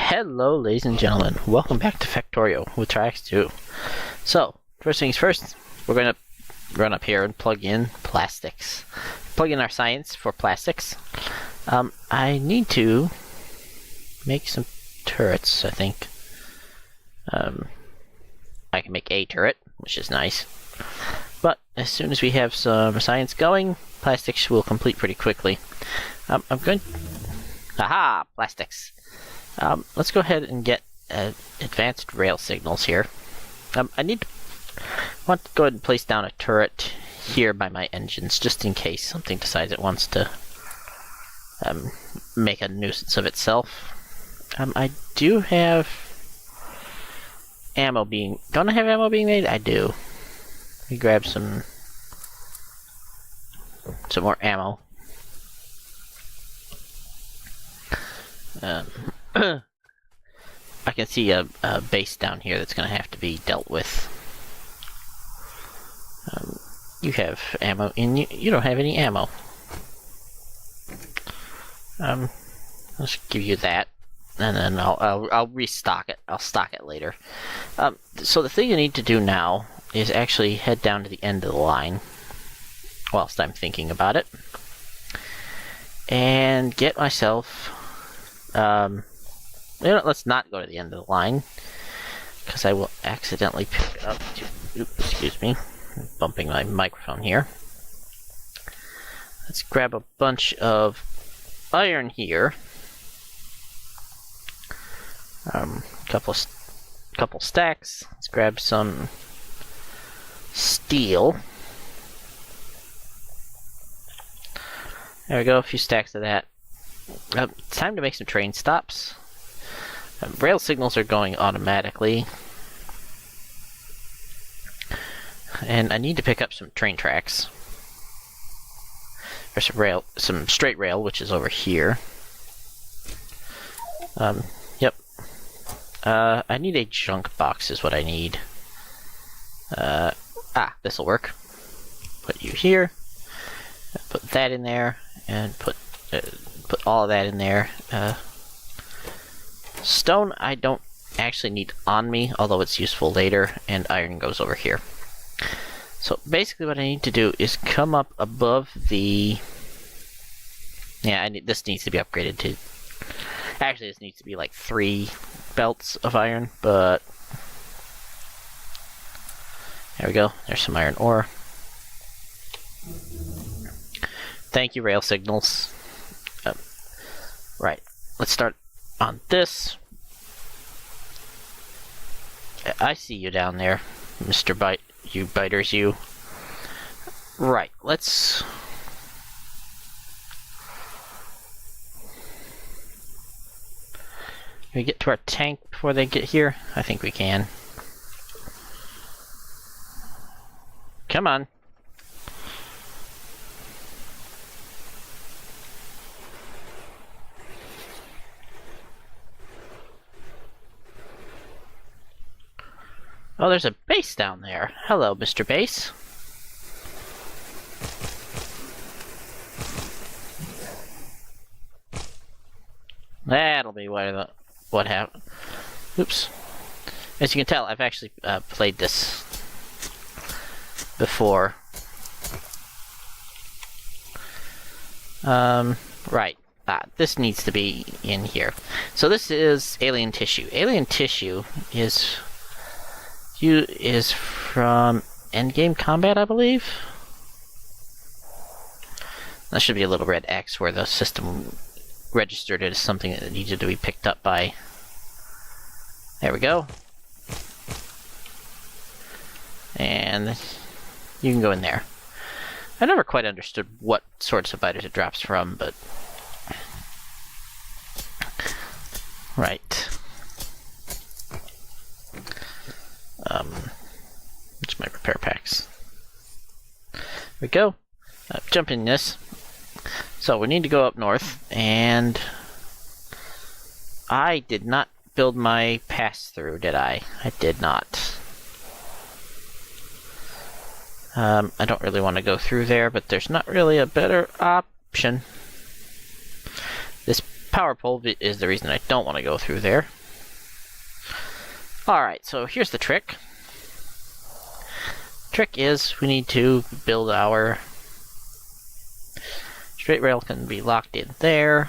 Hello, ladies and gentlemen. Welcome back to Factorio with Tracks 2. So, first things first, we're going to run up here and plug in plastics. Plug in our science for plastics. I need to make some turrets, I think. I can make a turret, which is nice. But as soon as we have some science going, plastics will complete pretty quickly. I'm going... Aha! Plastics! Let's go ahead and get advanced rail signals here. I want to go ahead and place down a turret here by my engines, just in case something decides it wants to make a nuisance of itself. I do have ammo being... Don't I have ammo being made? I do. Let me grab some more ammo. I can see a base down here that's going to have to be dealt with. You have ammo in you. You don't have any ammo. Let's give you that, and then I'll restock it. I'll stock it later. So the thing you need to do now is actually head down to the end of the line, whilst I'm thinking about it, and get myself. Let's not go to the end of the line, because I will accidentally pick it up. Oops, excuse me. I'm bumping my microphone here. Let's grab a bunch of iron here. Couple stacks. Let's grab some steel. There we go, a few stacks of that. It's time to make some train stops. Rail signals are going automatically. And I need to pick up some train tracks. There's some straight rail, which is over here. Yep. I need a junk box is what I need. This'll work. Put you here. Put that in there, and put all of that in there. Stone I don't actually need on me, although it's useful later, and iron goes over here. So basically what I need to do is come up above the... Yeah, this needs to be upgraded to... Actually, this needs to be like 3 belts of iron, but... There we go. There's some iron ore. Thank you, rail signals. Right. Let's start on this. I see you down there, Mr. You biters, you. Right, let's... Can we get to our tank before they get here? I think we can. Come on. Oh, there's a base down there. Hello, Mr. Base. That'll be what happened. Oops. As you can tell, I've actually played this before. Right. This needs to be in here. So this is alien tissue. Alien tissue is from Endgame Combat, I believe. That should be a little red X where the system registered it as something that needed to be picked up by. There we go. And you can go in there. I never quite understood what sorts of fighters it drops from, but... Right. Which my repair packs. There we go. Jump in this. So we need to go up north, and I did not build my pass-through, did I? I did not. I don't really want to go through there, but there's not really a better option. This power pole is the reason I don't want to go through there. Alright, so here's the trick. Trick is we need to build our straight rail can be locked in there.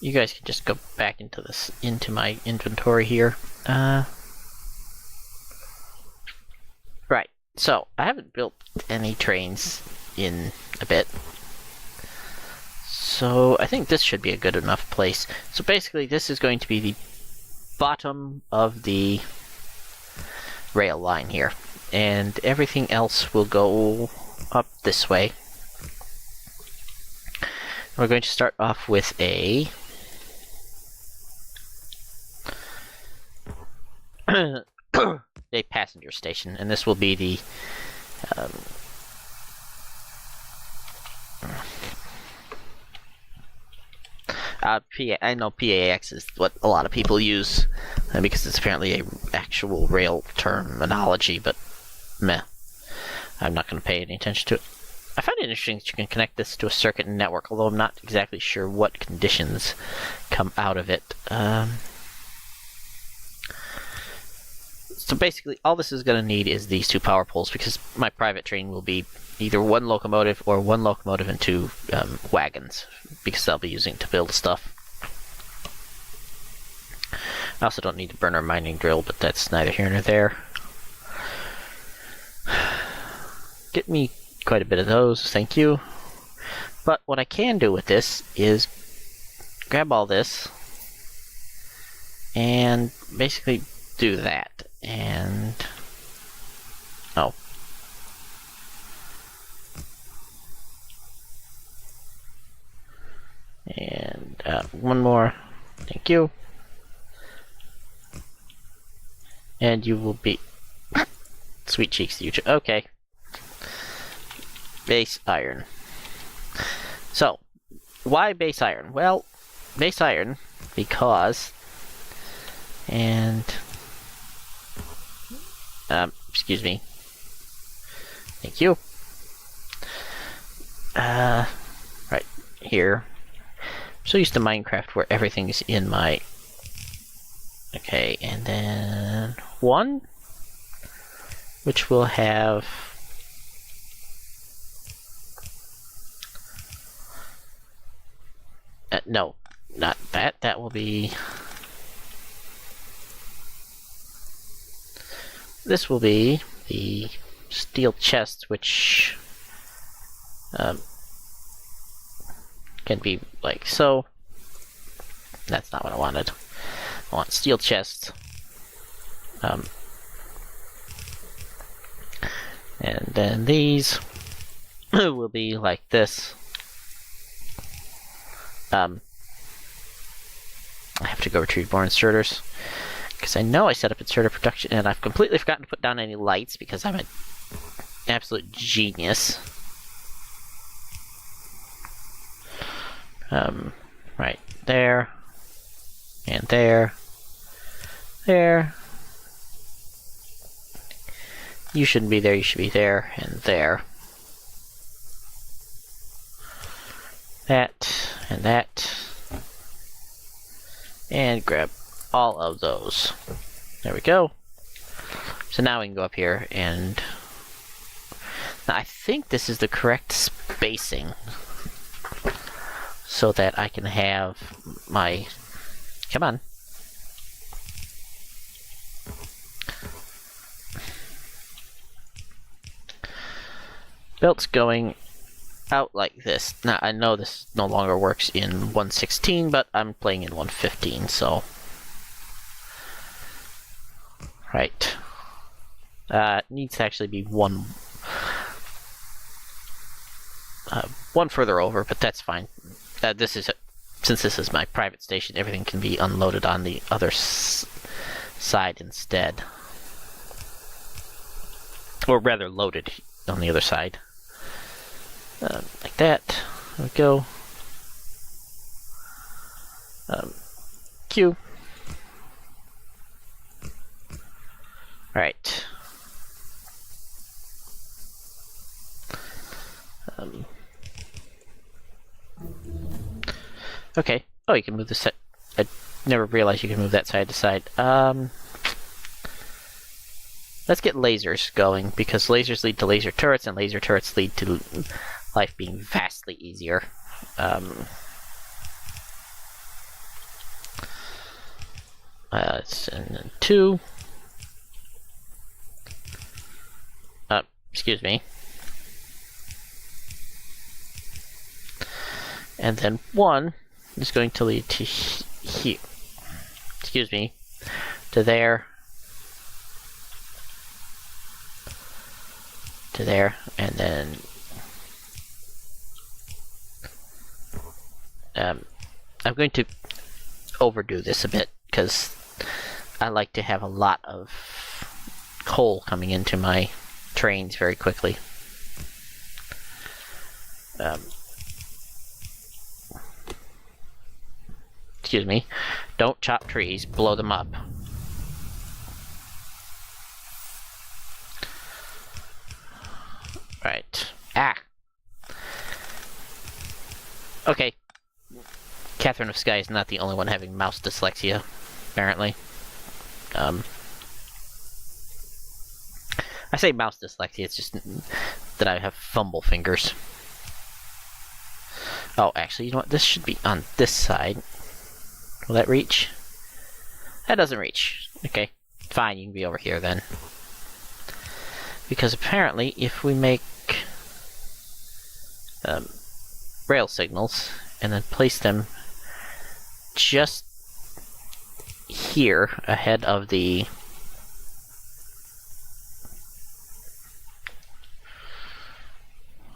You guys can just go back into my inventory here. Right, so I haven't built any trains in a bit. So I think this should be a good enough place. So basically this is going to be the bottom of the rail line here. And everything else will go up this way. We're going to start off with a a passenger station, and this will be the I know PAX is what a lot of people use because it's apparently a actual rail terminology, but meh, I'm not going to pay any attention to it. I find it interesting that you can connect this to a circuit and network, although I'm not exactly sure what conditions come out of it. So basically, all this is going to need is these two power poles, because my private train will be either one locomotive or one locomotive and two wagons, because I'll be using to build stuff. I also don't need to burn our mining drill, but that's neither here nor there. Get me quite a bit of those, thank you. But what I can do with this is grab all this and basically do that. And oh, and one more, thank you. And you will be sweet cheeks, you. Okay. Base iron. So, why base iron? Well, base iron because, and excuse me. Thank you. Right here. I'm so used to Minecraft where everything's in my. Okay, and then one, which will have. No, not that. That will be. This will be the steel chest, which can be like so. That's not what I wanted. I want steel chest. And then these will be like this. I have to go retrieve more inserters, because I know I set up inserter production, and I've completely forgotten to put down any lights, because I'm an absolute genius. Right there, and there, there. You shouldn't be there, you should be there, and there. That, and that. And grab all of those. There we go. So now we can go up here and... Now I think this is the correct spacing, so that I can have my... Come on. Belts going out like this. Now, I know this no longer works in 1.16, but I'm playing in 1.15, so... Right. It needs to actually be one further over, but that's fine. Since this is my private station, everything can be unloaded on the other side instead. Or rather, loaded on the other side. Like that. There we go. Q. Right. Okay. Oh, you can move this side. I never realized you can move that side to side. Let's get lasers going, because lasers lead to laser turrets, and laser turrets lead to life being vastly easier. And 2. Excuse me. And then 1 is going to lead to here. Excuse me. To there. To there. And then... I'm going to overdo this a bit, because I like to have a lot of coal coming into my trains very quickly. Excuse me. Don't chop trees, blow them up. Right. Ah! Okay. Catherine of Sky is not the only one having mouse dyslexia, apparently. I say mouse dyslexia, it's just that I have fumble fingers. Oh, actually, you know what? This should be on this side. Will that reach? That doesn't reach. Okay, fine, you can be over here then. Because apparently, if we make rail signals and then place them just here ahead of the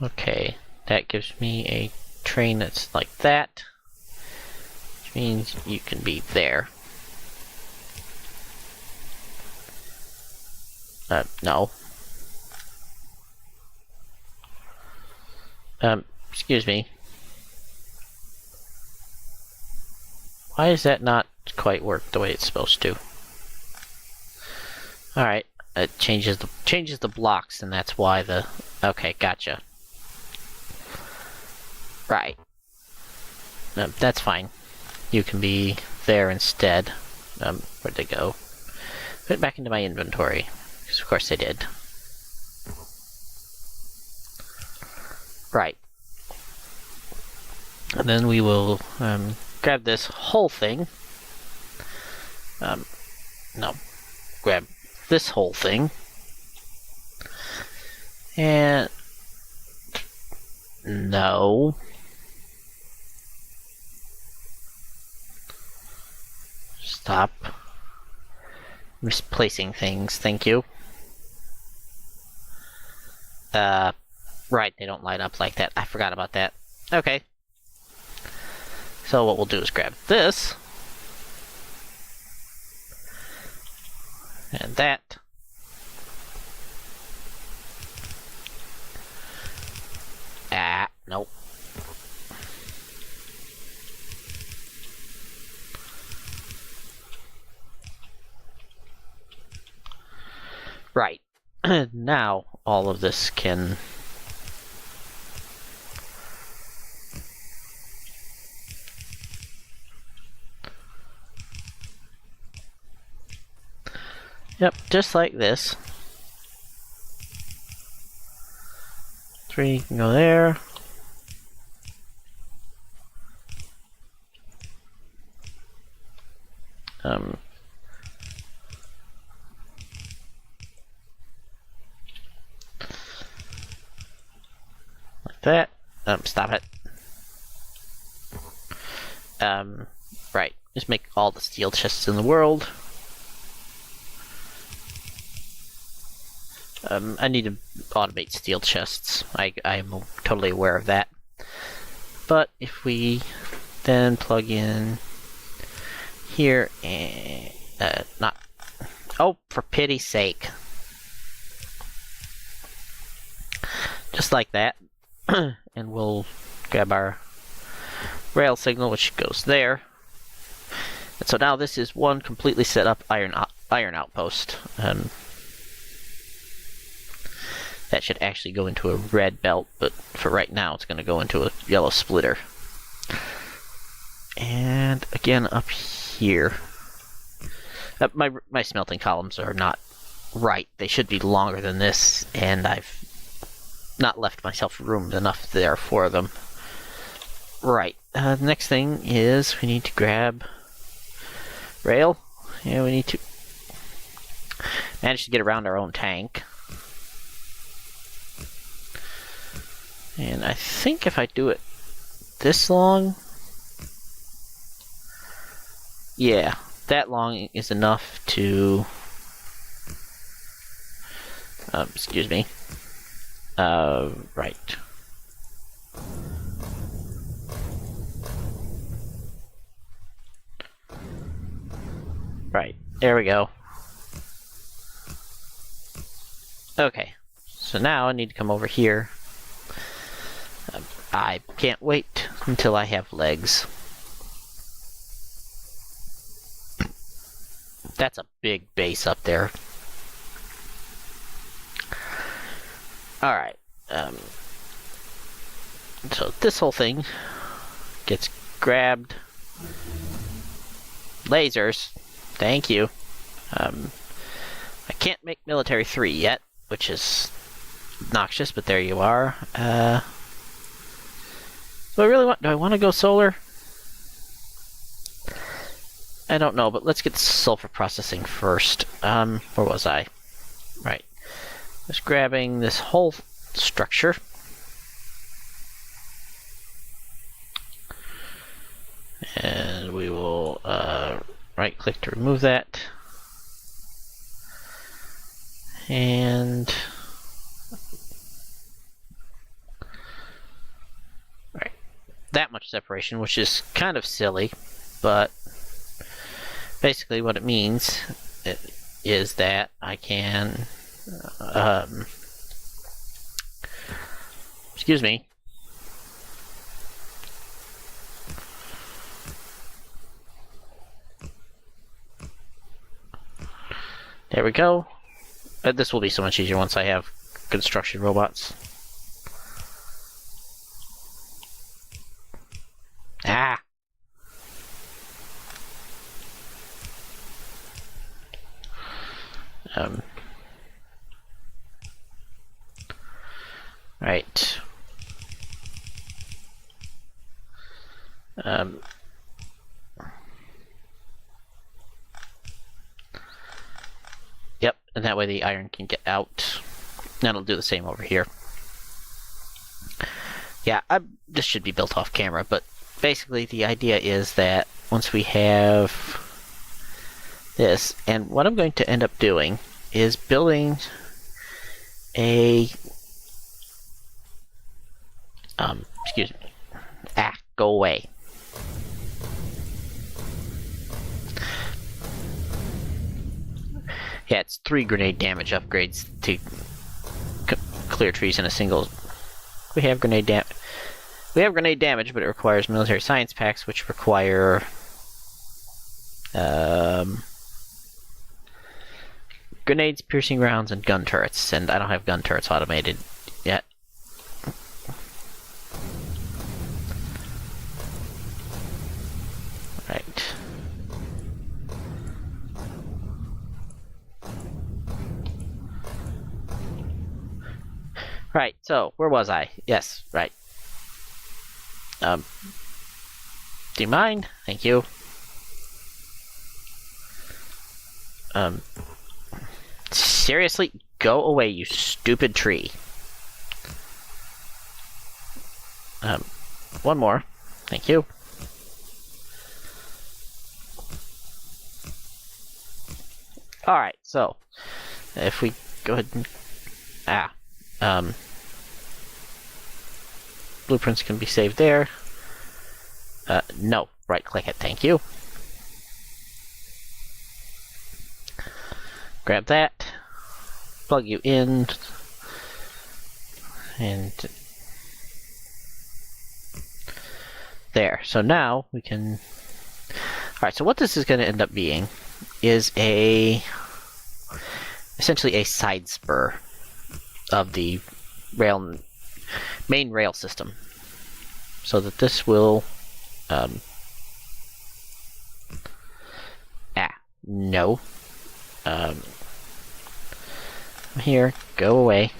okay, that gives me a train that's like that, which means you can be there. No. Excuse me. Why does that not quite work the way it's supposed to? Alright, it changes the blocks, and that's why the... Okay, gotcha. Right. That's fine. You can be there instead. Where'd they go? Put it back into my inventory. Because of course they did. Right. And then we will grab this whole thing. No. Grab this whole thing. And... No. Stop misplacing things, thank you. Right, they don't light up like that. I forgot about that. Okay. So what we'll do is grab this. And that. Ah, nope. Right. Now all of this can... Yep, just like this. 3 can go there. Like that. Stop it. Right. Just make all the steel chests in the world. I need to automate steel chests. I am totally aware of that. But if we then plug in here and not... Oh, for pity's sake. Just like that. And we'll grab our rail signal, which goes there. And so now this is one completely set up iron outpost. That should actually go into a red belt, but for right now it's going to go into a yellow splitter. again up here. My smelting columns are not right. They should be longer than this, and I've not left myself room enough there for them. Right. The next thing is we need to grab rail. Yeah, we need to manage to get around our own tank. And I think if I do it this long, yeah, that long is enough to, excuse me, right. Right, there we go. Okay, so now I need to come over here. I can't wait until I have legs. That's a big base up there. Alright, so this whole thing gets grabbed. Lasers, thank you. I can't make military 3 yet, which is obnoxious, but there you are. Do I want to go solar? I don't know, but let's get sulfur processing first. Where was I? Right. Just grabbing this whole structure. And we will right click to remove that. And right, that much separation, which is kind of silly, but basically what it means is that I can excuse me. There we go. This will be so much easier once I have construction robots. Ah! Right. Yep, and that way the iron can get out. And it'll do the same over here. Yeah, this should be built off camera, but basically the idea is that once we have this, and what I'm going to end up doing is building a excuse me. Go away. Yeah, it's 3 grenade damage upgrades to clear trees in a single. We have grenade damage, but it requires military science packs, which require grenades, piercing rounds, and gun turrets. And I don't have gun turrets automated yet. Right. Right, so, where was I? Yes, right. Do you mind? Thank you. Seriously? Go away, you stupid tree. One more. Thank you. Alright, so, if we go ahead and... blueprints can be saved there. No. Right-click it. Thank you. Grab that. Plug you in. And... there. So now we can... Alright, so what this is going to end up being is essentially a side spur of the main rail system, so that this will No. Here, go away.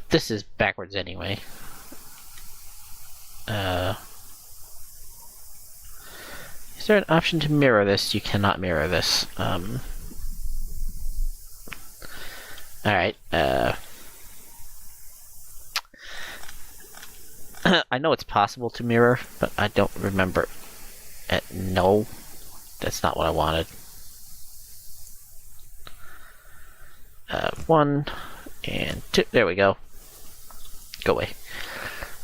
This is backwards anyway. Is there an option to mirror this? You cannot mirror this. Alright, I know it's possible to mirror, but I don't remember. No, that's not what I wanted. 1 and 2. There we go. Go away.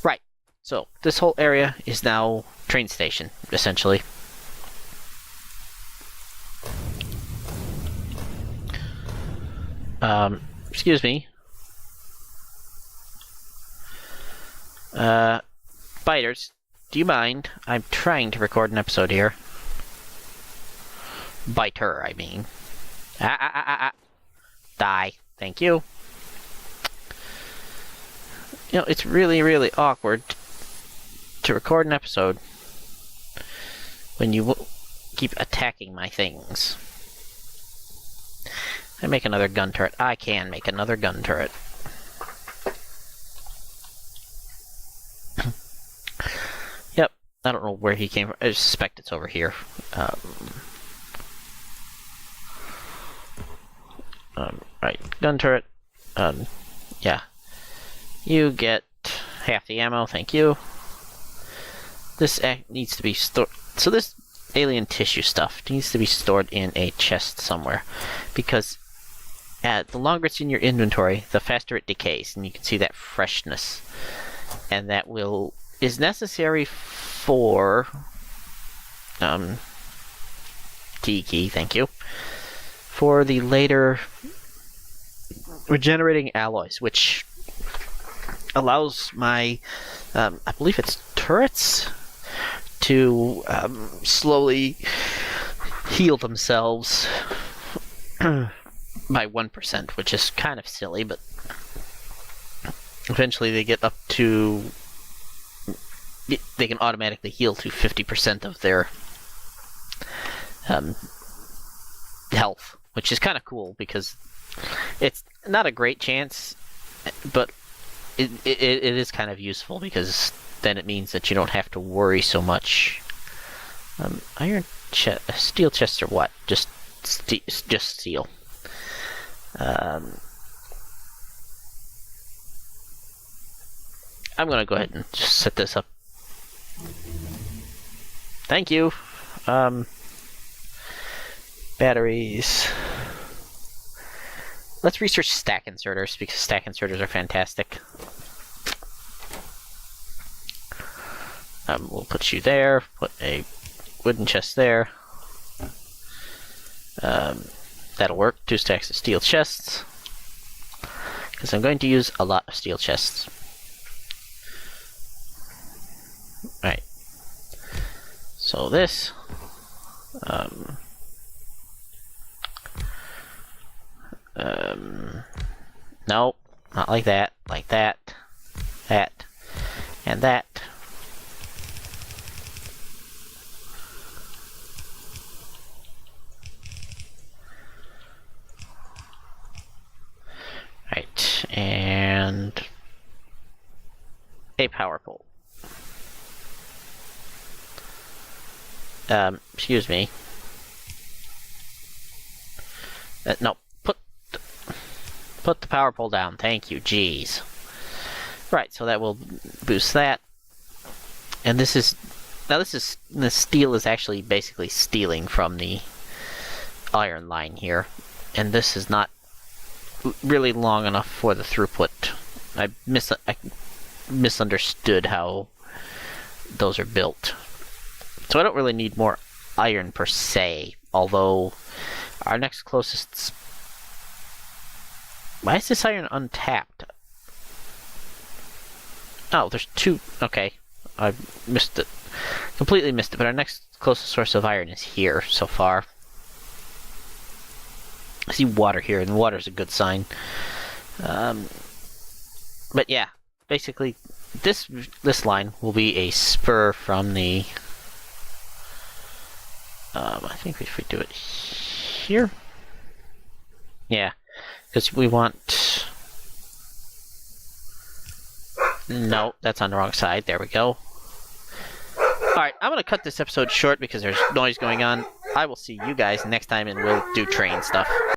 Right. So this whole area is now train station, essentially. Excuse me. Biters, do you mind? I'm trying to record an episode here. Biter, I mean. Die. Thank you. You know, it's really, really awkward to record an episode when you keep attacking my things. I make another gun turret. I can make another gun turret. Yep, I don't know where he came from. I suspect it's over here. Right, gun turret. Yeah. You get half the ammo, thank you. This needs to be stored. So this alien tissue stuff needs to be stored in a chest somewhere, because the longer it's in your inventory, the faster it decays, and you can see that freshness. And that is necessary for T key, thank you. For the later regenerating alloys, which allows my I believe it's turrets to slowly heal themselves by 1%, which is kind of silly, but eventually they get up to... they can automatically heal to 50% of their health, which is kind of cool, because it's not a great chance, but it is kind of useful, because then it means that you don't have to worry so much. Iron chest, steel chests or what? Just steel. I'm gonna go ahead and just set this up. Thank you. Batteries. Let's research stack inserters, because stack inserters are fantastic. We'll put you there, put a wooden chest there. That'll work. 2 stacks of steel chests, because I'm going to use a lot of steel chests. Right. So this, no, not like that, like that, that, and that. Right, and a power pole. Excuse me. No, put the power pole down. Thank you. Jeez. Right, so that will boost that. And this steel is actually basically stealing from the iron line here, and this is not really long enough for the throughput. I misunderstood how those are built. So I don't really need more iron per se, although our next closest... Why is this iron untapped? Oh, there's 2... Okay, I missed it. Completely missed it, but our next closest source of iron is here so far. I see water here, and water's a good sign. But yeah, basically, this line will be a spur from the I think if we do it here. Yeah, because we want... No, that's on the wrong side. There we go. Alright, I'm going to cut this episode short because there's noise going on. I will see you guys next time and we'll do train stuff.